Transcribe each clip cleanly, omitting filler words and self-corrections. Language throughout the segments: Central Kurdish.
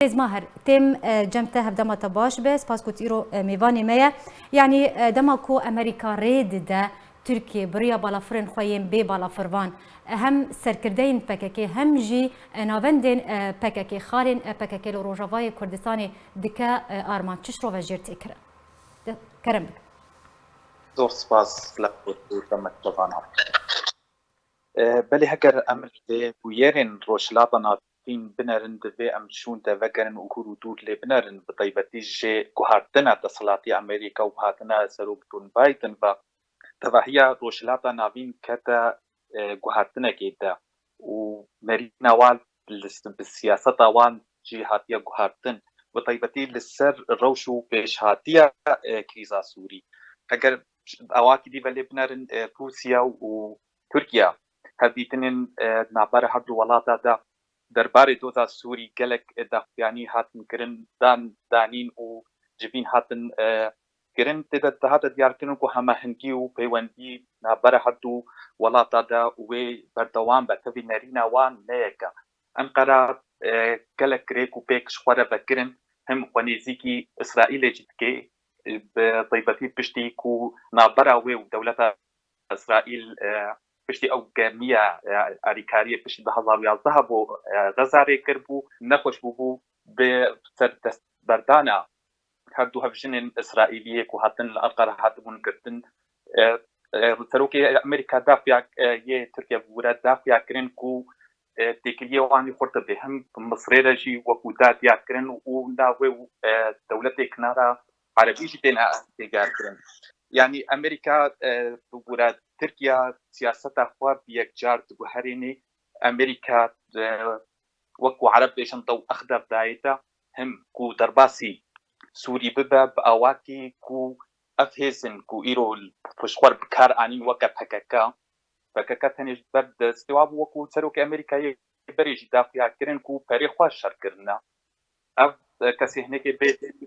بريز ماهر تم جمته هفدما تباش بس باسكو تيرو ميفاني ميا يعني دماكو امريكا ريد دا تركيا بريا بالافرن خوين بي بالافرفان هم سركردين بككي هم جي نافندين بككي خالين بككي روجافاي كردستاني دكا ارمان تشرو وجرتي كرم زور سپاس لما تبانا بلي هكر امر دي ويرين روشلاطنا فين بنرن دبي ام شون تفكرن وكورو دور لي بنرن بطيبتي جي كوهارتنا تصلاتي امريكا وهاتنا سروبتون بايتن با تفاهيا روشلاطنا فين كتا كوهارتنا كيدا ومرينا وال بالسياسة وان جي هاتيا كوهارتن بطيبتي للسر روشو بيش هاتيا كريزا سوري هكر اواكي دي بلي بنرن روسيا وتركيا هديتنين نابر هردو ولاتا دا درباري دوزا سوري قلق دافياني هاتن كرن دانين و جبين هاتن كرن تدا هاتا دياركنو كو هما هنكي و بيواندي نابر هردو ولاتا دا و بردوان بتوي نارينا وان نيكا انقرا قلق ريكو بيك شخورة بكرن هم ونيزيكي إسرائيل جدكي بطيبتي بشتي كو نابرا و دولتا إسرائيل پشتی او گرمیا آریکاری پشتی 2011 بو غزاري کربو نخوش بو به سر دست بردانا هردو هفجن اسرائیلیه کو هاتن القرا هاتبون کردن سروکی امریکا دافع یه ترکیه ورا دافع کرن کو تکلیه وانی خورت به هم مصر رجی و قودات یا کرن و ناوی دولت کنارا عربی جتنا تیجار کرن يعني امريكا ورا تركيا سياستها خواب يكجار تبهريني امريكا وكو عرب بيشن طو اخدر دايتا هم كو درباسي سوري ببا باواكي كو افهزن كو ايرو فشخور بكار اني وكا بكاكا تنج برد استواب وكو تروك امريكا بريج دافيا كرن كو بري خوش شركرنا اف كسي هناك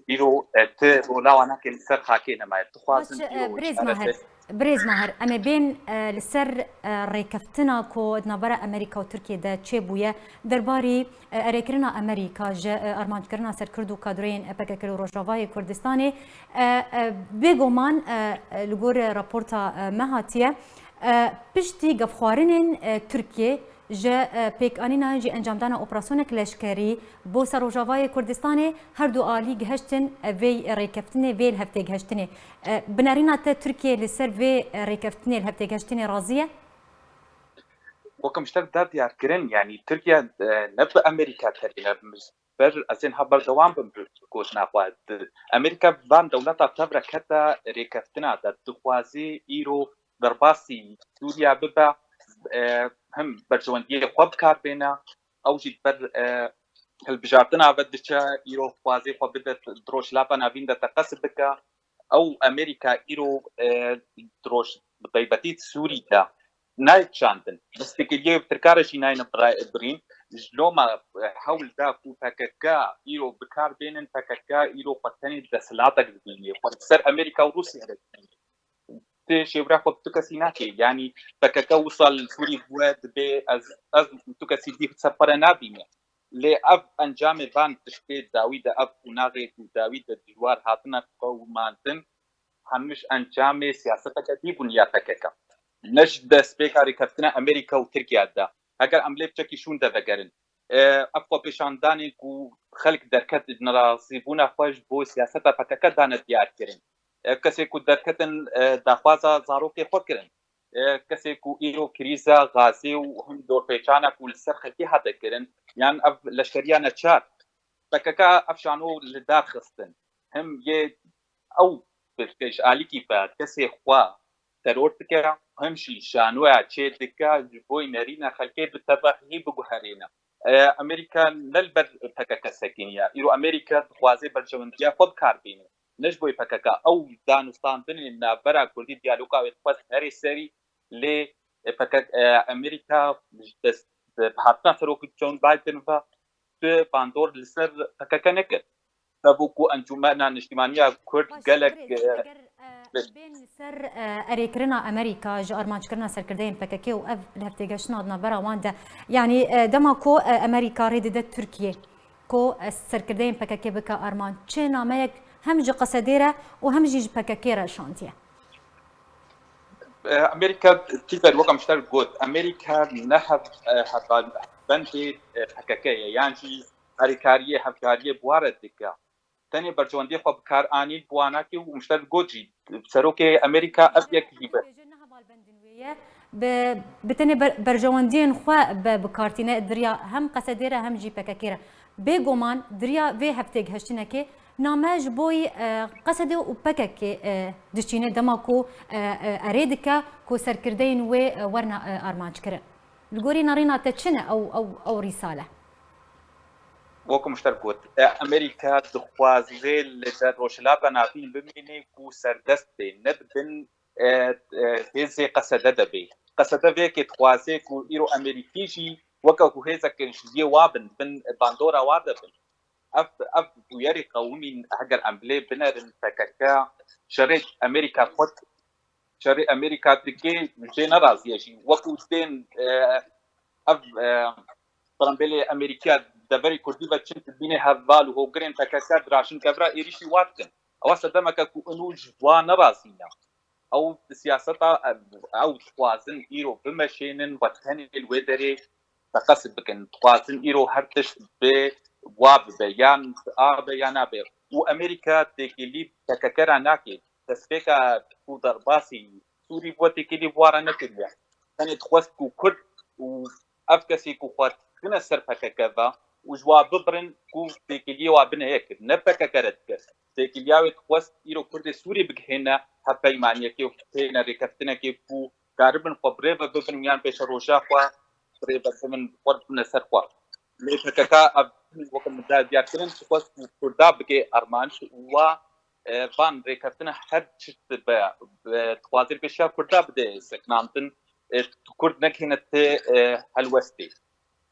بيرو ولا وانا كن سر خاكينا ما تخوازن بريز ماهر اما بين السر ريكفتنا كو نبره امريكا وتركيا دا تشيبويا درباري ريكرنا امريكا جا ارمان كرنا سر كردو كادرين بككلو روجافاي كردستاني بيغومان لغور رابورتا مهاتيه پشتی گفخوارنین ترکیه جا پیک آنینا جی انجام دانا اپراسیونک لشکری بو سروجاوای کردستان هر دو آلی گهشتن وی ریکفتنه وی الهفته گهشتنه بنارینا تا ترکیه لسر وی ریکفتنه الهفته گهشتنه راضیه؟ وكم اشتر دار ديار كرن يعني تركيا نب امريكا ترينا بر ازين هبر دوام بمكوش ناقواد امريكا فان دولتا تبرا كتا ريكفتنا دا تخوازي ايرو درباسي سوريا ببا هم برجواندية خواب كار بينا او جيد بر هالبجارتنا بدشا ايرو خوازي خواب بدا دروش لابا نافين دا تقصد بكا او امريكا ايرو دروش بطيبتيت سوري دا نايت شاندن بس تكيجي بتركارشي ناين برين جلوما حاول دا كو فككا ايرو بكار بينن فككا ايرو قتني دسلاتك بالمية وصار امريكا وروسيا شيء راح بتكسي ناكي يعني فككا وصل سوري بواد بي از تكسي دي سفرنا بيمه لأب انجام بان تشكيل داويد اب وناغي داويد الجوار هاتنا قومانتن همش انجام سياستك دي بنياتك نجد سبيكاري كفتنا امريكا وتركيا دا اگر عمليه بشكل شون دا بگرن افقو بشانداني كو خلق دركت نراسيبونا خوش بو سياستا فككا دانا ديار كرن کسی کو درکتن دخوازا زاروکی خود کرن کسی کو ایرو کریزا غازی و هم دور پیچانا کول سر خلقی حدا کرن یعنی اف لشکریانا چار فککا افشانو لدار خستن هم یه او برکش آلی کی با کسی خوا ترور بکر همشی شانوه چه دکا جبوی نرینا خلقی بتباقی بگوهرینا امریکا نلبر فککا سکینیا ایرو امریکا خوازی برجوندیا خود کار بینه نجبوي فككا او دانستان بن نابرا كردي ديالوكا وتفس هري سري ل فكك امريكا بحطنا سروك جون بايدن فا باندور لسر فككا نك تبوكو انجمنا الاجتماعيه كرد قالك بين سر اريكرنا امريكا جو ارمان كرنا سر كردين فككي واف لهفتي قشنا نابرا واندا يعني دماكو امريكا ريدت تركيا کو سرکردین پککی بک آرمان چه نامه هم جی قصدیره و هم جی پککی شانتیه امريكا تقدر وقع مشترك جود امريكا نهب بنتي حكاكيه يعني هريكاريه هفكاريه بوارد دكا تاني برجواندي خو بكار اني بواناكي ومشترك جوجي بسروكي امريكا ابيك جيبه بتني برجواندين خو بكارتينا دريا هم قصديره هم جي بككيره بيغومان دريا في هفتيج هشتنكي نامج بوي قصدي وبكك دشينه دماكو اريدكا كو سركردين و ورنا ارمانج كره الجوري نارينا تشنه او رساله وكم مشتركوت امريكا دخوازي لروشلابا نافين بميني كو سردستي نبدن هزي قصددبي قصددبي كي تخوازي كو ايرو امريكيجي وكو هزا كنشدي وابن بن باندورا وادبن اف ويري قومي هجر امبلي بنرن فككا شريت امريكا خط شري امريكا تكي جنراز يجي وكو دين اف برامبلي امريكا دبري كرديفا تشنت بيني هذال وهو جرين فككا دراشن كبرا ايريشي واتن او صدمك كو انو جوا نرازينا او سياستا او توازن ايرو بمشينن وتهني الودري تقصد بكن توازن ايرو هرتش ب واب بيان بيانا بي وامريكا تكليب تككرا ناكي تسفيكا ضرباسي سوري بوتي كلي بوارا نكليا ثاني تخوسكو كرد وافكسي كو خوات كنا سرفكا كذا وجوا ببرن كو تكلي وابن هيك نبكا كردك تكلياوي تخوس ايرو كرد سوري بكهنا حتى معنيه كيف هنا ركبتنا كيف قاربن قبريبا ببن يان بيش روجا خوا بريبا بمن قربنا سرقوا ليتكاكا وكم دا ديارتن تخوس كردا بكي ارمانش و فان ركبتنا حد شت تخوازير بيشا كردا بده سكنانتن كرد نكهنت هالوستي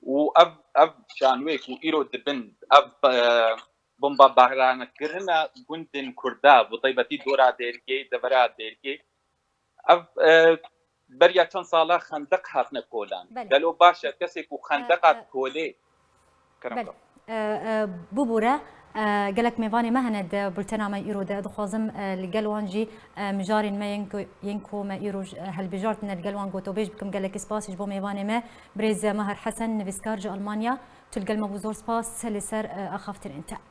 واب شانويك وايرو دبن اب بومبا بحران كرنا جندن كردا بطيبتي دورا ديركي دبرا ديركي اب بريا كان صالح خندق هاتنا كولان قالوا باشا كسيكو خندقات كولي كرم بوبورا قالك ميفاني ما هند بلتنا ما يرو ده دخوازم الجلوانجي مجارين ما ينكو ما يرو هالبجارتنا الجلوان قوتو بيج بكم قالك سباس جبو ميفاني ما بريز مهر حسن نفسكارج ألمانيا تلقى المبوزور سباس لسر أخافتر انت